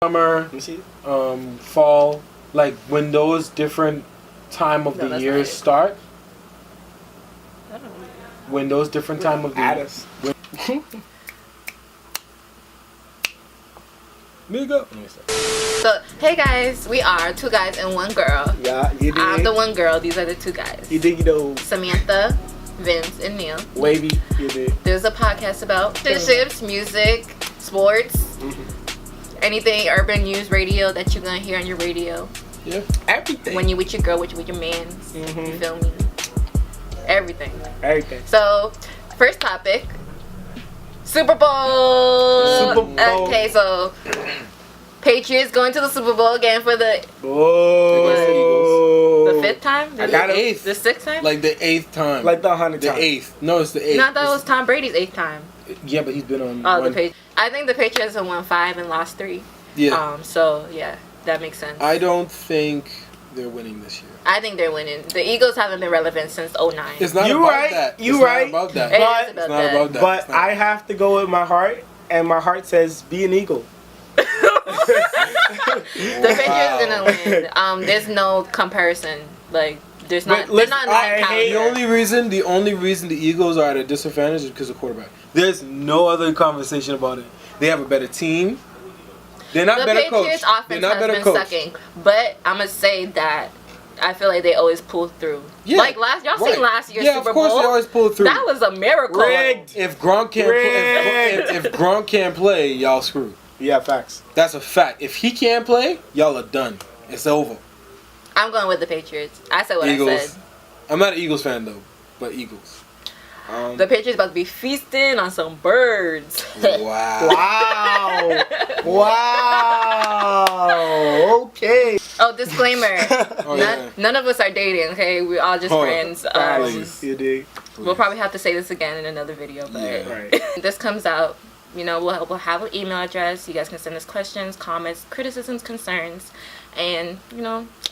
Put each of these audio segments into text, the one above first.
summer, fall, like when those different time of the years start. I don't know. When those different time of the years. Migos. So, hey guys, we are 2 guys and 1 girl. Yeah, you did. I'm the 1 girl. These are the 2 guys. You dig those. Samantha, Vince, and Neil. Wavy, you did. There's a podcast about relationships, music, sports, anything urban news radio that you're gonna hear on your radio. Yeah, everything. When you with your girl, with your man. You feel me? Everything. Everything. So, first topic. Super Bowl. Super Bowl. Okay, so Patriots going to the Super Bowl again for the the 5th time? I got it. 8th. The 6th time? Like the 8th time. Like the 100th the time. 8th. No, it's the 8th. No, I thought it was Tom Brady's 8th time. Yeah, but he's been on. Oh, I think the Patriots have won 5 and lost 3. Yeah. So yeah, that makes sense. I don't think they're winning this year. I think they're winning. The Eagles haven't been relevant since 09. It's not You about right. that. You it's right. Not about that. It is But- about It's not about that. But I have to go with my heart, and my heart says be an Eagle. The Patriots gonna win. There's no comparison. Like there's not. But They're not I that hate- caliber. The only reason the Eagles are at a disadvantage is because of quarterback. There's no other conversation about it. They have a better team. They're not The better Patriots coached. offense has been sucking, but I'm gonna say that I feel like they always pull through. Yeah, like y'all seen last year's Super Bowl? Yeah, of course they always pull through. That was a miracle. Rigged. If Gronk can't play, if Gronk can't play, y'all screwed. Yeah, facts. That's a fact. If he can't play, y'all are done. It's over. I'm going with the Patriots. I said what Eagles. I said. I'm not an Eagles fan though, but Eagles. The Patriots about to be feasting on some birds. Wow. Wow. Okay. Oh, disclaimer. Oh, yeah. None of us are dating, okay? We're all just friends. Please. You dig. We'll probably have to say this again in another video, but Yeah. Right. this comes out, we'll have an email address. You guys can send us questions, comments, criticisms, concerns, and,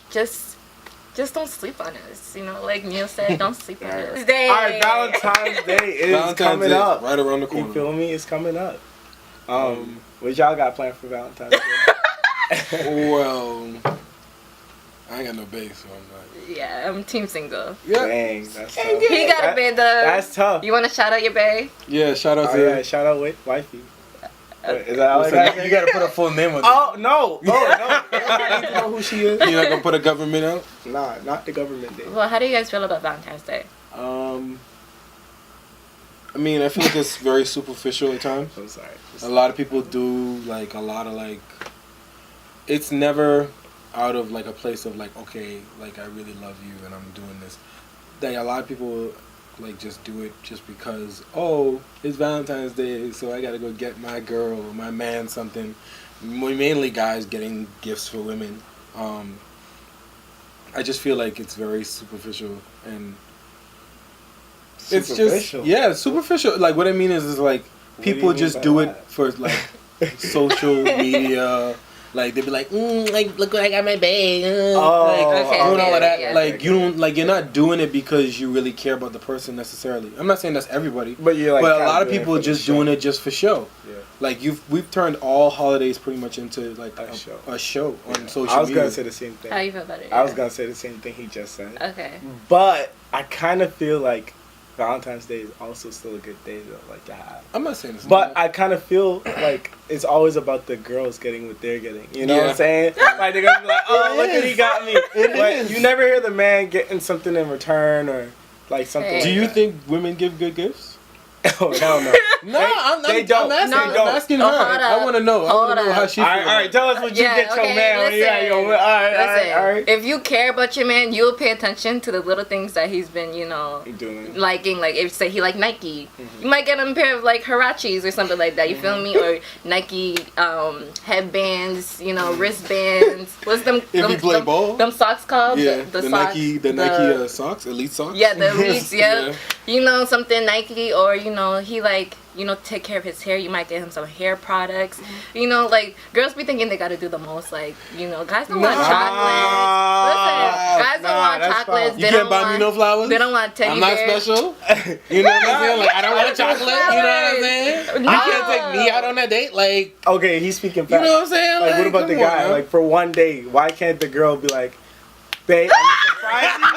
just don't sleep on us. Like Neil said, don't sleep on us. Alright, Valentine's Day is coming up. Right around the corner. You feel me? It's coming up. What y'all got planned for Valentine's Day? Well, I ain't got no bass, so I'm not. Yeah, I'm team single. Yeah. Dang, that's tough. He got a bed though. That's tough. You want to shout out your bae? Yeah, shout out to Yeah, shout out wifey. Is that all I got? you gotta put a full name on it. Oh, no. I need to know who she is. You're not gonna put a government out? Nah, not the government day. Well, how do you guys feel about Valentine's Day? I mean, I feel like it's very superficial at times. I'm sorry. A lot of people do it's never out of like a place of like, okay, like I really love you and I'm doing this. Like a lot of people like just do it just because, oh, it's Valentine's Day, so I gotta go get my girl or my man something. Mainly guys getting gifts for women. I just feel like it's very superficial and it's just superficial. Like what I mean is like people just do it for like social media. Like they be like, look what I got my bag. Doing all of that. Yeah. Like you don't you're not doing it because you really care about the person necessarily. I'm not saying that's everybody, but a lot of people just doing it just for show. Yeah. Like we've turned all holidays pretty much into like a show on social media. I was gonna say the same thing. How you feel about it? I was gonna say the same thing he just said. Okay. But I kind of feel like Valentine's Day is also still a good day to to have. I'm not saying this. But I kind of feel like it's always about the girls getting what they're getting. You know what I'm saying? Like they're gonna be like, oh, look what he got me. But you never hear the man getting something in return or like something. Do you think women give good gifts? Oh, hell no. They don't. I'm asking her. I want to know. I want to know how she feels. All right, tell us what you get your man when you got your. All right. If you care about your man, you'll pay attention to the little things that he's been, doing. Liking. Like if say he like Nike, you might get him a pair of like Hirachis or something like that. You feel me? Or Nike headbands, wristbands. What's them? If you play ball, them socks called? Yeah, the socks, Nike socks, elite socks. Yeah, the elites. Yeah, something Nike or he like take care of his hair. You might get him some hair products. Like girls be thinking they gotta do the most. Like guys don't want chocolates. Listen, guys don't want chocolates. Fine. You can't buy me no flowers. They don't want teddy I'm not bears. special. You know what I'm saying? Like I don't want a chocolate. You know what I'm saying? No. You can't take me out on that date. Like okay, he's speaking facts. you know what I'm saying? Like what about the guy? On, like for one day, why can't the girl be like, babe, I'm surprising you?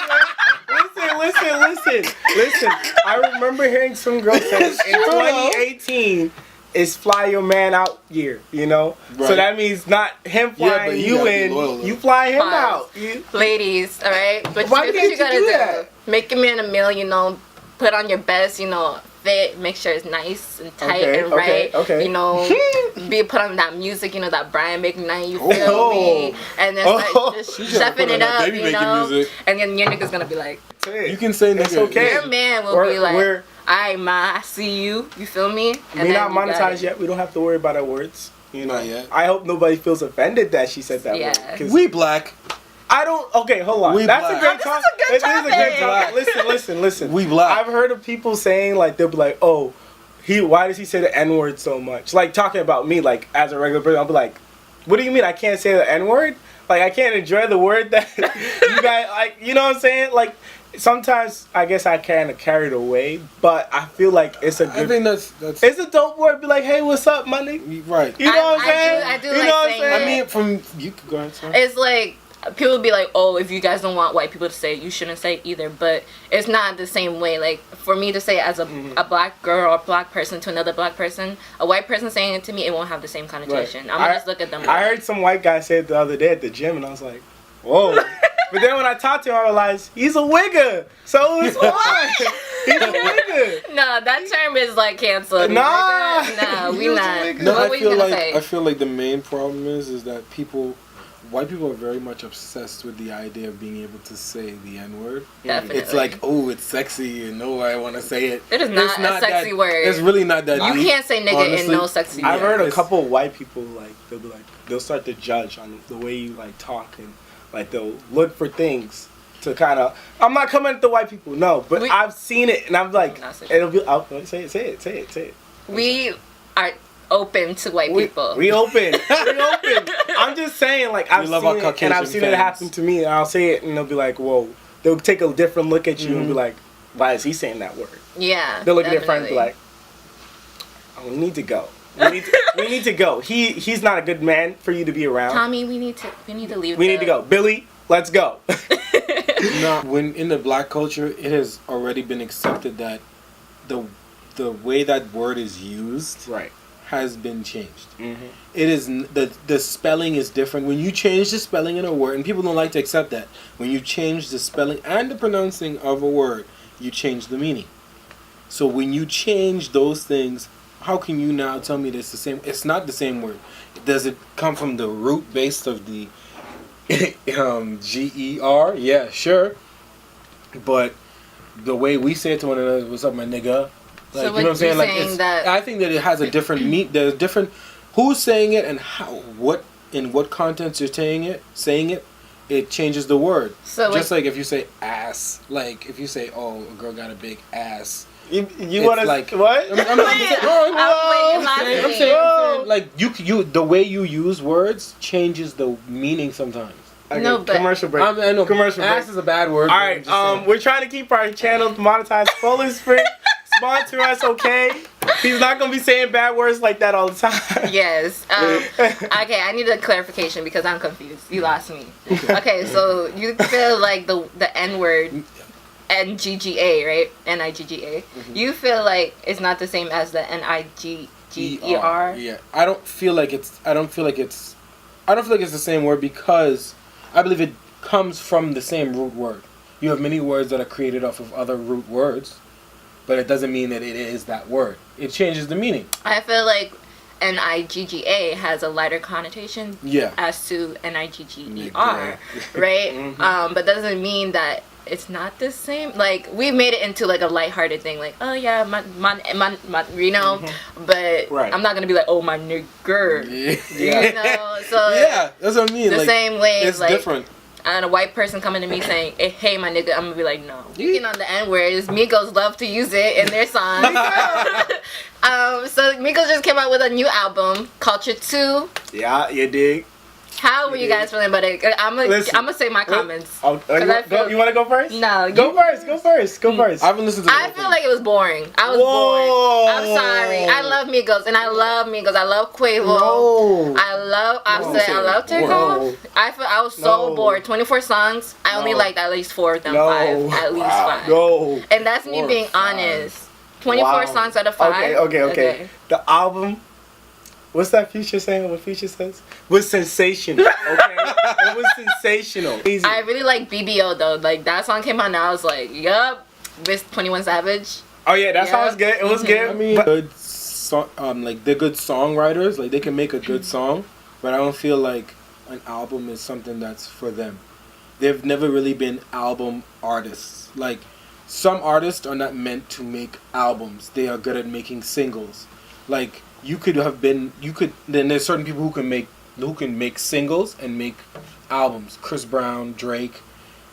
Listen. I remember hearing some girl say in 2018 is fly your man out year, Right. So that means not him flying you in, you fly him out. Ladies, all right? But why here's can't what you gotta do that? Make him in a meal, put on your best, fit, make sure it's nice and tight and right. Okay. Be put on that music, that Brian McKnight, you feel me? And then just chefing it up, music. And then your nigga's gonna be like, you can say it's nigga. okay. Your man will be like, alright, ma, I see you. You feel me? We're not monetized yet. We don't have to worry about our words. Not yet. I hope nobody feels offended that she said that word. 'Cause we black. I don't. Okay, hold on. That's a great talk. This is a great talk. Listen. We black. I've heard of people saying like they'll be like, oh, why does he say the N word so much? Like talking about me, like as a regular person, I'll be like, what do you mean I can't say the N word? Like I can't enjoy the word that you guys like. You know what I'm saying? Like. Sometimes I guess I kind of carried away, but I feel like it's a good. I think that's it's a dope word. Be like, hey, what's up, my nigga? Right. You know what I'm saying? I do you like know what saying I'm saying? that. I mean, you could go ahead. Sorry. It's like people be like, oh, if you guys don't want white people to say it, you shouldn't say it either. But it's not the same way. Like for me to say it as a black girl or black person to another black person, a white person saying it to me, it won't have the same connotation. I'm gonna just look at them. I heard some white guy say it the other day at the gym, and I was like, whoa. But then when I talked to him, I realized he's a wigger. So it's why. He's a wigger. No, that term is like canceled. Nah. We not. No, What were you gonna say? I feel like the main problem is that white people are very much obsessed with the idea of being able to say the N-word. Definitely. It's like, oh, it's sexy, and I want to say it. It is not a sexy word. It's really not that You deep, can't say nigga honestly. in no sexy word. I've heard a couple of white people, like, they'll be like, they'll start to judge on the way you, like, talk, and, like, they'll look for things to kind of, I'm not coming at the white people, no, but I've seen it, and I'm like, it'll be, say it. We are open to white people. We open. I'm just saying, like, I've seen it, and I've seen it happen to me, and I'll say it, and they'll be like, whoa. They'll take a different look at you and be like, why is he saying that word? Yeah. They'll look at their friends and be like, oh, we need to go. We need to go. He's not a good man for you to be around. Tommy, we need to leave. We need to go. Billy, let's go. No, when in the black culture, it has already been accepted that the way that word is used has been changed. It is the spelling is different. When you change the spelling in a word, and people don't like to accept that, when you change the spelling and the pronouncing of a word, you change the meaning. So when you change those things, how can you now tell me that it's the same? It's not the same word. Does it come from the root base of the GER? Yeah, sure. But the way we say it to one another, what's up, my nigga? Like, so you know what I'm saying? Like, I think that it has a different there's different who's saying it and how, in what context you're saying it, it changes the word. So just like if you say ass, like if you say, oh, a girl got a big ass. You want to like what? I'm saying like you the way you use words changes the meaning sometimes. Okay, no, but commercial break. I know commercial break. Ass is a bad word. All right, we're trying to keep our channel monetized. Fully Sprint, sponsor us, okay? He's not gonna be saying bad words like that all the time. Yes. Okay, I need a clarification because I'm confused. You lost me. Okay, so you feel like the N word. NGGA, right? NIGGA. You feel like it's not the same as the NIGGER? Yeah. I don't feel like it's the same word because I believe it comes from the same root word. You have many words that are created off of other root words, but it doesn't mean that it is that word. It changes the meaning. I feel like NIGGA has a lighter connotation as to NIGGER, right? But doesn't mean that it's not the same. Like, we made it into like a lighthearted thing, like, oh yeah, my you know, but I'm not gonna be like, oh, my nigger, you know. So yeah, that's what I mean. The same way, it's like, different. and a white person coming to me saying, hey, my nigga, I'm gonna be like, no. You can on the N-word. Migos love to use it in their songs. So Migos just came out with a new album, Culture II. Yeah, you dig. How were you guys feeling about it? I'm gonna say my comments. You want to go first? No. Go first. I haven't listened to I feel like it was boring. I was bored. I'm sorry. I love Migos, and I love Migos. I love Quavo. No. I love Offset. I love Takeoff. I was so bored. 24 songs. I only liked at least 4 of them. 5. At least 5. No. And that's me being honest. 24 songs out of 5. Okay. The album. What's that Future saying? What Future says? Was sensational. Okay, it was sensational. Easy. I really like BBO though. Like that song came out, and I was like, "Yup." With 21 Savage. Oh yeah, that song was good. It was good. I mean, good like they're good songwriters. Like they can make a good song, but I don't feel like an album is something that's for them. They've never really been album artists. Like some artists are not meant to make albums. They are good at making singles. Like. Then there's certain people who can make singles and make albums. Chris Brown, Drake,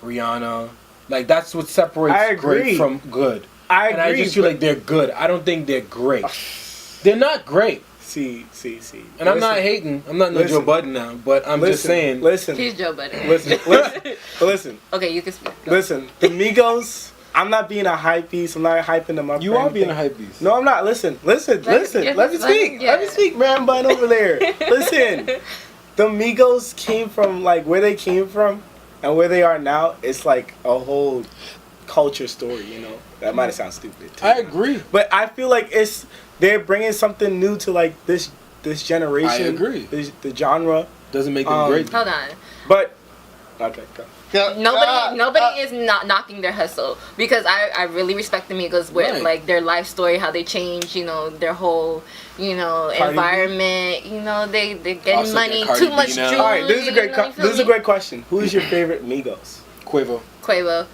Rihanna. Like that's what separates great from good. I agree. And I just feel like they're good. I don't think they're great. They're not great. See. And I'm not hating. I'm not no Joe Budden now, but I'm just saying. Listen. He's Joe Budden. Listen. Okay, you can speak. Go. Listen, the Migos. I'm not being a hype beast. I'm not hyping them up. You are being a hype beast. No, I'm not. Listen. Let me speak. Let me speak, man bun over there. Listen. The Migos came from, like, where they came from and where they are now, it's like a whole culture story, you know? That might sound stupid, too. I agree. But I feel like they're bringing something new to, like, this generation. I agree. The genre. Doesn't make them great. Hold on. But, okay, go. Nobody is not knocking their hustle because I really respect the Migos with like their life story, how they change, you know, their whole, you know, environment. You know, they getting money, too much jewelry. All right, this is a great question. Who is your favorite Migos? Quavo.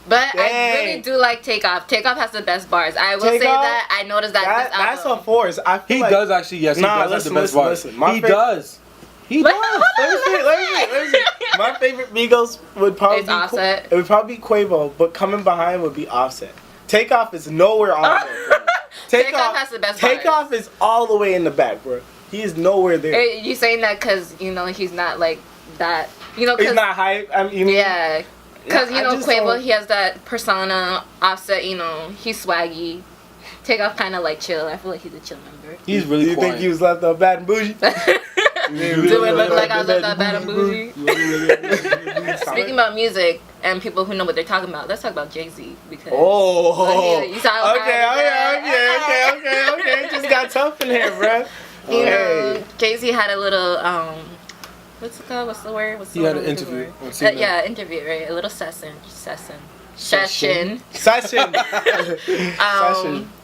But I really do like Takeoff. Takeoff has the best bars. I will say that. I noticed that that's a force. He does actually. Yes, he does have the best bars. He does. He does. Let me see. My favorite Migos would probably be Offset. It would probably be Quavo, but coming behind would be Offset. Takeoff is nowhere on there. Takeoff has the best bars. Takeoff is all the way in the back, bro. He is nowhere there. You saying that because, you know, he's not like that. You know, he's not hype. I mean, yeah. Because, you know, Quavo, he has that persona. Offset, you know, he's swaggy. Takeoff kind of like chill. I feel like he's a chill member. He's really quiet. You think he was left on Bad and Bougie? Do it look like I left that Bad and Bougie? Speaking about music and people who know what they're talking about, let's talk about Jay-Z because you saw okay. Just got tough in here, bro. You know, Jay-Z had a little what's it called? What's the word? He had an interview. Interview, right? A little session.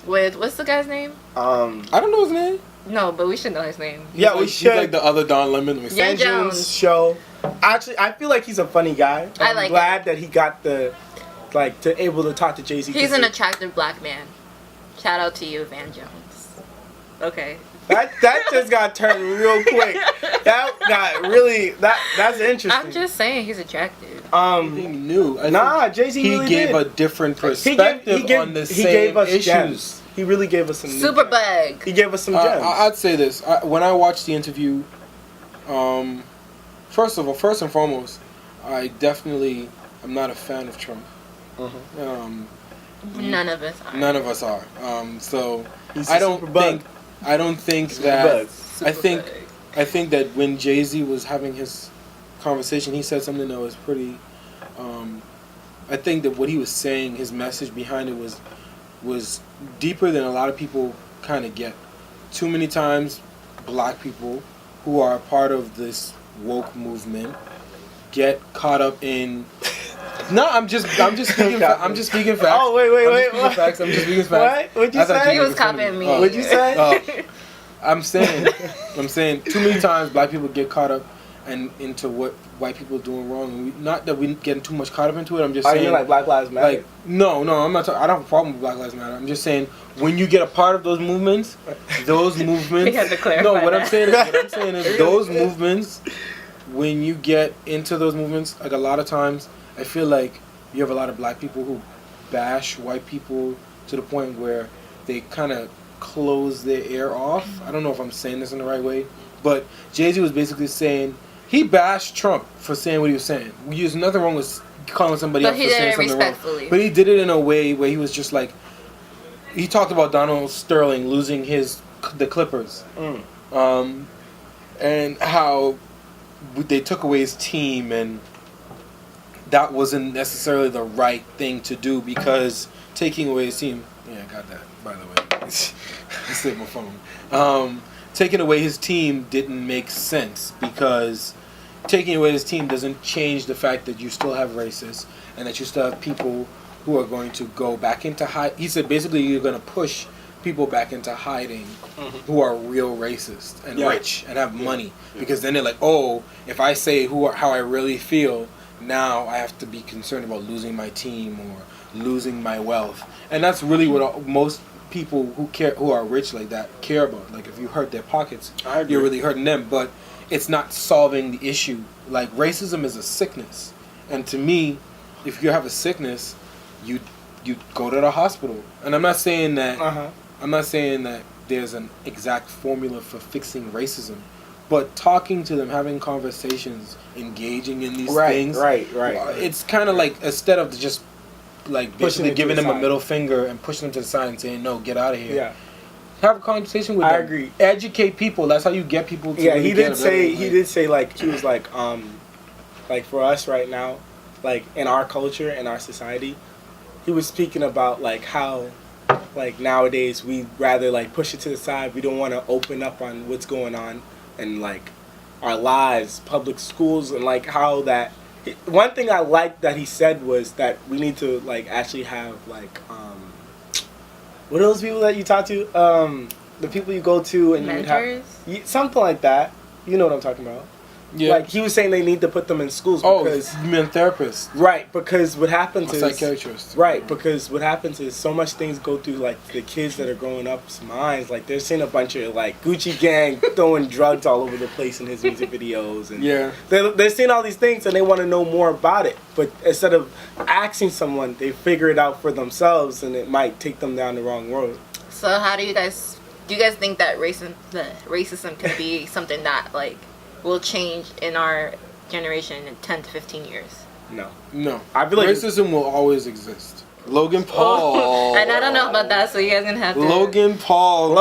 With what's the guy's name? I don't know his name. No, but we should know his name. Yeah, we should. He's like the other Don Lemon. Van Jones show. Actually, I feel like he's a funny guy. I'm glad that he got to able to talk to Jay-Z. He's an attractive black man. Shout out to you, Van Jones. Okay. That just got turned real quick. That got really that's interesting. I'm just saying he's attractive. He knew. Jay-Z really gave a different perspective on the same issues. Gems. He really gave us some Superbug. He gave us some gems. I'd say this. When I watched the interview, first and foremost, I definitely am not a fan of Trump. None of us are. None of us are. So He's I don't think that. I think that when Jay-Z was having his conversation, he said something that was pretty. I think that what he was saying, his message behind it was deeper than a lot of people kind of get. Too many times, black people who are a part of this woke movement get caught up in. No, I'm just speaking. I'm just speaking facts. Oh wait. I'm just speaking facts. What? What'd you say? He was copying me. What'd you say? I'm saying too many times black people get caught up and into what white people are doing wrong. Not that we getting too much caught up into it. I'm just saying. You like Black Lives Matter? Like no, I'm not. I don't have a problem with Black Lives Matter. I'm just saying when you get a part of those movements. We had to clarify no, what I'm saying is those movements when you get into those movements, like a lot of times, I feel like you have a lot of black people who bash white people to the point where they kind of close their ear off. I don't know if I'm saying this in the right way, but Jay-Z was basically saying he bashed Trump for saying what he was saying. There's nothing wrong with calling somebody out for saying something wrong. But he did it in a way where he was just like, he talked about Donald Sterling losing the Clippers, and how they took away his team, and that wasn't necessarily the right thing to do because taking away his team. Yeah, I got that, by the way. I saved my phone. Taking away his team didn't make sense because taking away his team doesn't change the fact that you still have racists and that you still have people who are going to go back into hiding. He said basically you're going to push people back into hiding who are real racist and rich and have money because then they're like, oh, if I say how I really feel, now I have to be concerned about losing my team or losing my wealth. And that's really what most people who are rich like that care about. Like if you hurt their pockets, you're really hurting them, but it's not solving the issue. Like racism is a sickness, and to me, if you have a sickness, you go to the hospital. And I'm not saying that there's an exact formula for fixing racism, but talking to them, having conversations, engaging in these things, it's kind of like instead of just like basically giving them a middle finger and pushing them to the side and saying no, get out of here. Yeah. Have a conversation with them. I agree. Educate people. That's how you get people to he did say like he was like for us right now, like in our culture and our society, he was speaking about like how like nowadays we rather like push it to the side. We don't want to open up on what's going on and like our lives, public schools, and like how that. One thing I liked that he said was that we need to like actually have like what are those people that you talk to? The people you go to and mentors? You have something like that. You know what I'm talking about. Yeah. Like he was saying they need to put them in schools because you mean therapists. Right, because what happens is psychiatrists. Right, because what happens is so much things go through like the kids that are growing up's minds. Like they're seeing a bunch of like Gucci Gang throwing drugs all over the place in his music videos, and they're seeing all these things and they want to know more about it. But instead of asking someone, they figure it out for themselves, and it might take them down the wrong road. So how do you guys think that racism can be something that like will change in our generation in 10 to 15 years? No. I feel like racism will always exist. Logan Paul. And I don't know about that, so you guys are going to have to... Logan Paul.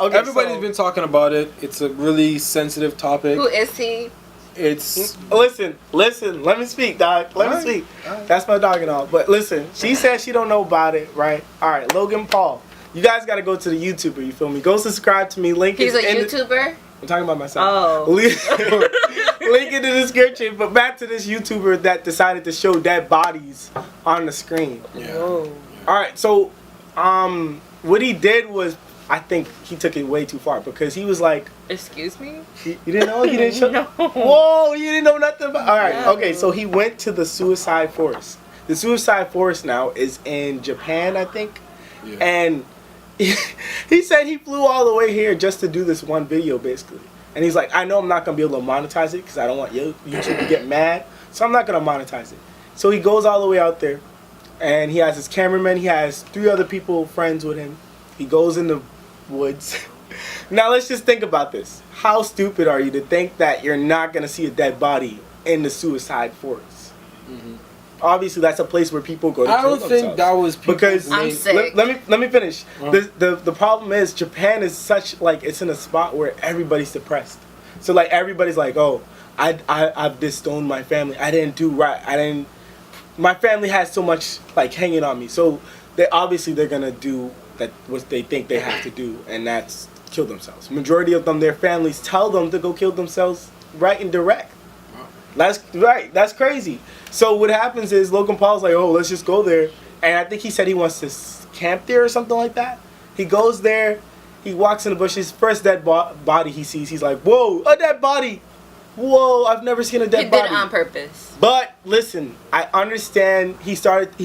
Okay, everybody's been talking about it. It's a really sensitive topic. Who is he? It's... Listen. Let me speak, dog. Let me speak. Right. That's my dog and all. But listen, she said she don't know about it, right? All right, Logan Paul. You guys got to go to the YouTuber, you feel me? Go subscribe to me. Link He's a YouTuber? I'm talking about myself. Oh. Link in the description. But back to this YouTuber that decided to show dead bodies on the screen. Yeah. All right. So, what he did was, I think he took it way too far because he was like, "Excuse me." You didn't know? You didn't show? No. Whoa! You didn't know nothing about. All right. No. Okay. So he went to the Suicide Forest. The Suicide Forest now is in Japan, I think. Yeah. And he said he flew all the way here just to do this one video, basically. And he's like, I know I'm not going to be able to monetize it because I don't want YouTube to get mad, so I'm not going to monetize it. So he goes all the way out there, and he has his cameraman. He has 3 other people, friends with him. He goes in the woods. Now, let's just think about this. How stupid are you to think that you're not going to see a dead body in the Suicide Forest? Mm-hmm. Obviously, that's a place where people go to kill themselves. I don't think that was because I'm sick. Let me finish. The problem is Japan is such like it's in a spot where everybody's depressed. So like everybody's like, oh, I've disowned my family. I didn't do right. My family has so much like hanging on me. So they're gonna do that what they think they have to do, and that's kill themselves. Majority of them, their families tell them to go kill themselves right and direct. That's right. That's crazy. So what happens is Logan Paul's like, oh, let's just go there. And I think he said he wants to camp there or something like that. He goes there. He walks in the bushes. First dead body he sees. He's like, whoa, a dead body. Whoa, I've never seen a dead body. He did it on purpose. But listen, I understand. He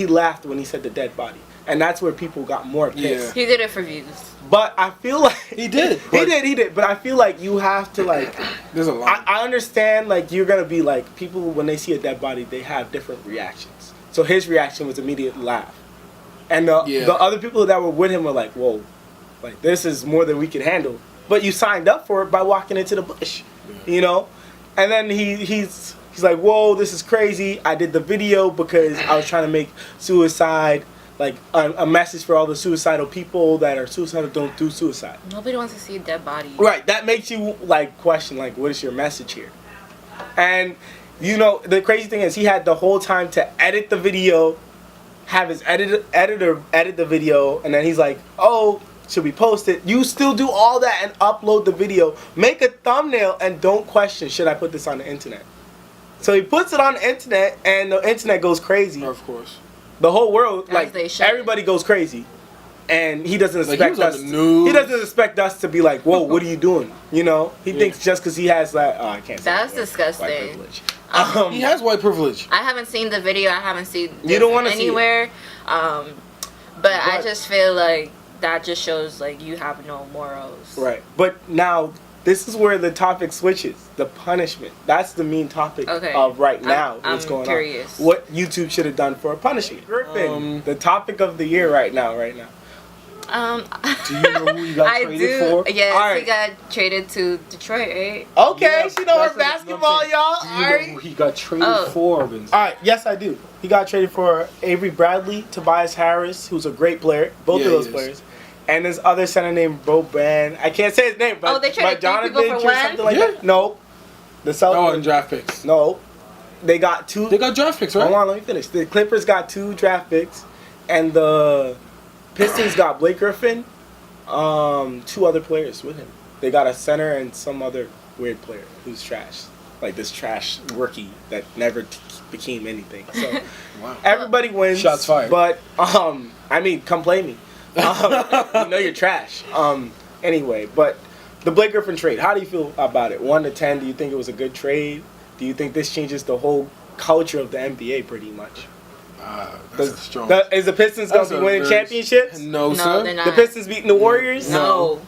laughed when he said the dead body. and that's where people got more pissed. He did it for views. But I feel like he did. He did. But I feel like you have to like. There's a lot. I understand like you're gonna be like people when they see a dead body they have different reactions. So his reaction was immediate laugh, and the other people that were with him were like, "Whoa, like this is more than we can handle." But you signed up for it by walking into the bush, you know. And then he's like, "Whoa, this is crazy. I did the video because I was trying to make suicide." Like a message for all the suicidal people that are suicidal, don't do suicide. Nobody wants to see a dead body. Right, that makes you like question like what is your message here? And you know the crazy thing is he had the whole time to edit the video, have his editor edit the video, and then he's like, oh, should we post it? You still do all that and upload the video, make a thumbnail, and don't question should I put this on the internet. So he puts it on the internet, and the internet goes crazy. Of course. The whole world, like everybody goes crazy, and he doesn't expect us. He doesn't expect us to be like, "Whoa, what are you doing?" You know, he thinks just because he has that. Oh, I can't. That's disgusting. White privilege. He has white privilege. I haven't seen the video. I haven't seen this you don't want to anywhere. But I just feel like that just shows like you have no morals. Right, but now. This is where the topic switches. The punishment. That's the main topic of right now. I'm curious. On. What YouTube should have done for a punishment. Griffin, the topic of the year right now. Do you know who he got traded for? Yes, he got traded to Detroit, right? Okay, she know her basketball, y'all. Do you know who he got traded for? All right, yes, I do. He got traded for Avery Bradley, Tobias Harris, who's a great player. Both of those players. And this other center named Boban. I can't say his name, but they traded Jonathan three people for something like that. No. The Celtics. Oh, and draft picks. No. They got 2. They got draft picks, right? Hold on, let me finish. The Clippers got 2 draft picks. And the Pistons got Blake Griffin. 2 other players with him. They got a center and some other weird player who's trash. Like this trash rookie that never became anything. So wow. Everybody wins. Shots fired. But, I mean, come play me. You know you're trash. Anyway, but the Blake Griffin trade, how do you feel about it? 1 to 10, do you think it was a good trade? Do you think this changes the whole culture of the NBA pretty much? That's strong. Is the Pistons going to be winning championships? No, sir. They're not. The Pistons beating the Warriors? No.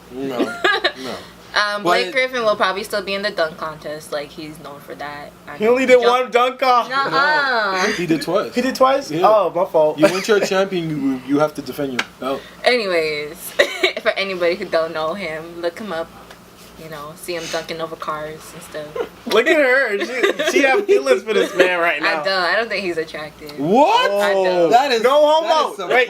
Blake But Griffin will probably still be in the dunk contest. Like, he's known for that. He only did one dunk off. No. He did twice. He did twice? Yeah. Oh, my fault. Once you're a champion, you have to defend your belt. Anyways, for anybody who don't know him, look him up. You know, see him dunking over cars and stuff. Look at her. She have feelings for this man right now. I don't think he's attractive. What? Oh, that is no homo. Wait.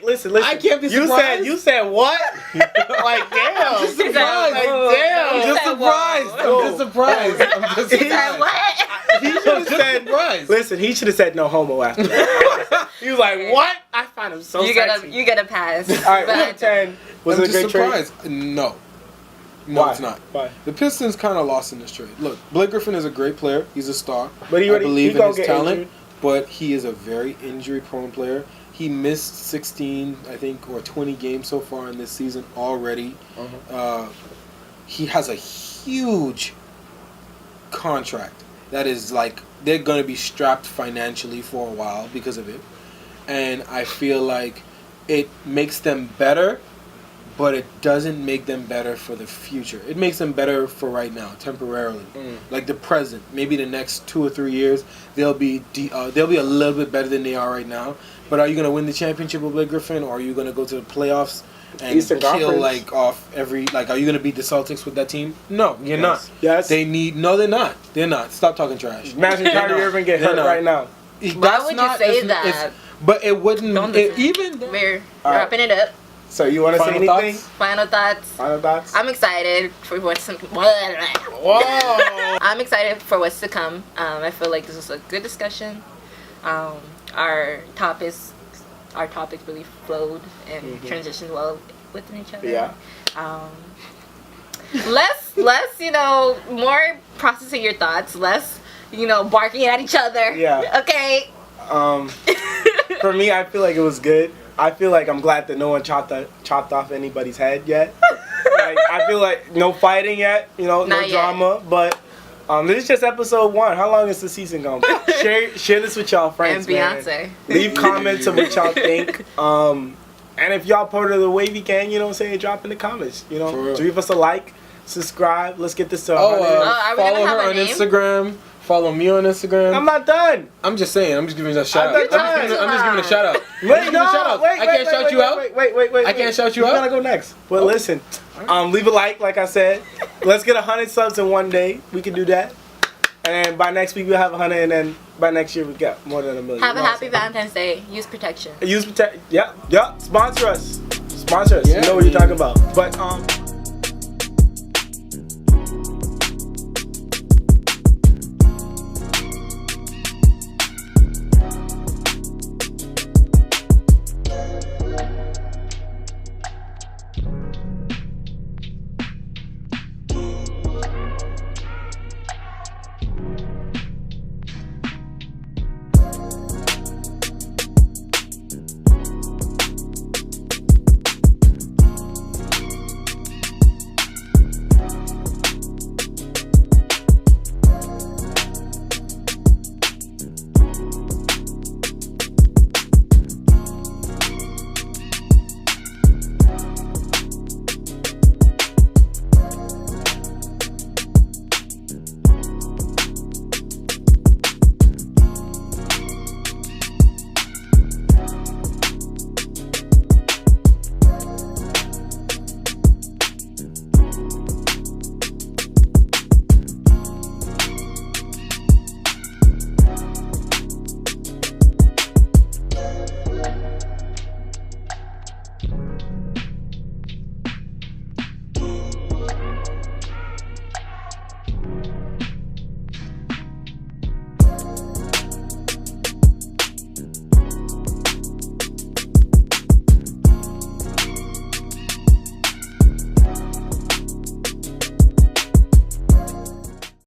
Listen. I can't be surprised. You said what? Like, damn. I'm just surprised. I'm just surprised. He said what? He should have said. Listen, he should have said no homo after that. He was like, what? I find him so sexy. You get a pass. All right, 1 to 10. Was it a great surprised. trade? No, Why? it's not. Why? The Pistons kind of lost in this trade. Look, Blake Griffin is a great player. He's a star. But I believe in his talent. Injured. But he is a very injury-prone player. He missed 16, I think, or 20 games so far in this season already. He has a huge contract that is like they're going to be strapped financially for a while because of it. And I feel like it makes them better, but it doesn't make them better for the future. It makes them better for right now, temporarily. Like the present. Maybe the next 2 or 3 years, they'll be a little bit better than they are right now. But are you going to win the championship with Blake Griffin, or are you going to go to the playoffs and kill like off every are you going to beat the Celtics with that team? No, you're not. Yes. They're not. They're not. Stop talking trash. Imagine Kyrie Irving get hurt right now. Why would you say that? But it wouldn't. We're wrapping it up. So you want to say anything? Final thoughts. I'm excited for what's Whoa! I'm excited for what's to come. I feel like this was a good discussion. Our topics really flowed and transitioned well within each other. Yeah. Less more processing your thoughts. Less barking at each other. Yeah. Okay. For me, I feel like it was good. I feel like I'm glad that no one chopped off anybody's head yet. I feel like no fighting yet, no drama. But This is just episode 1. How long is the season going? Share this with y'all friends, and Beyonce. Man. Leave comments of what y'all think. And if y'all part of the Wavy gang, you know what I'm saying, drop in the comments. You know, leave us a like, subscribe. Let's get this to 100. Follow her on Instagram. Follow me on Instagram. I'm not done. I'm just saying. I'm just giving a shout out. I'm just giving a shout out. Wait, no. I can't shout you out. Wait. I can't shout you out. You gotta go next. But listen, leave a like I said. Let's get 100 subs in one day. We can do that. And then by next week we'll have 100, and then by next year we got more than 1 million. Have a happy Valentine's Day. Use protection. Yep. Sponsor us. Yeah. You know what you're talking about. But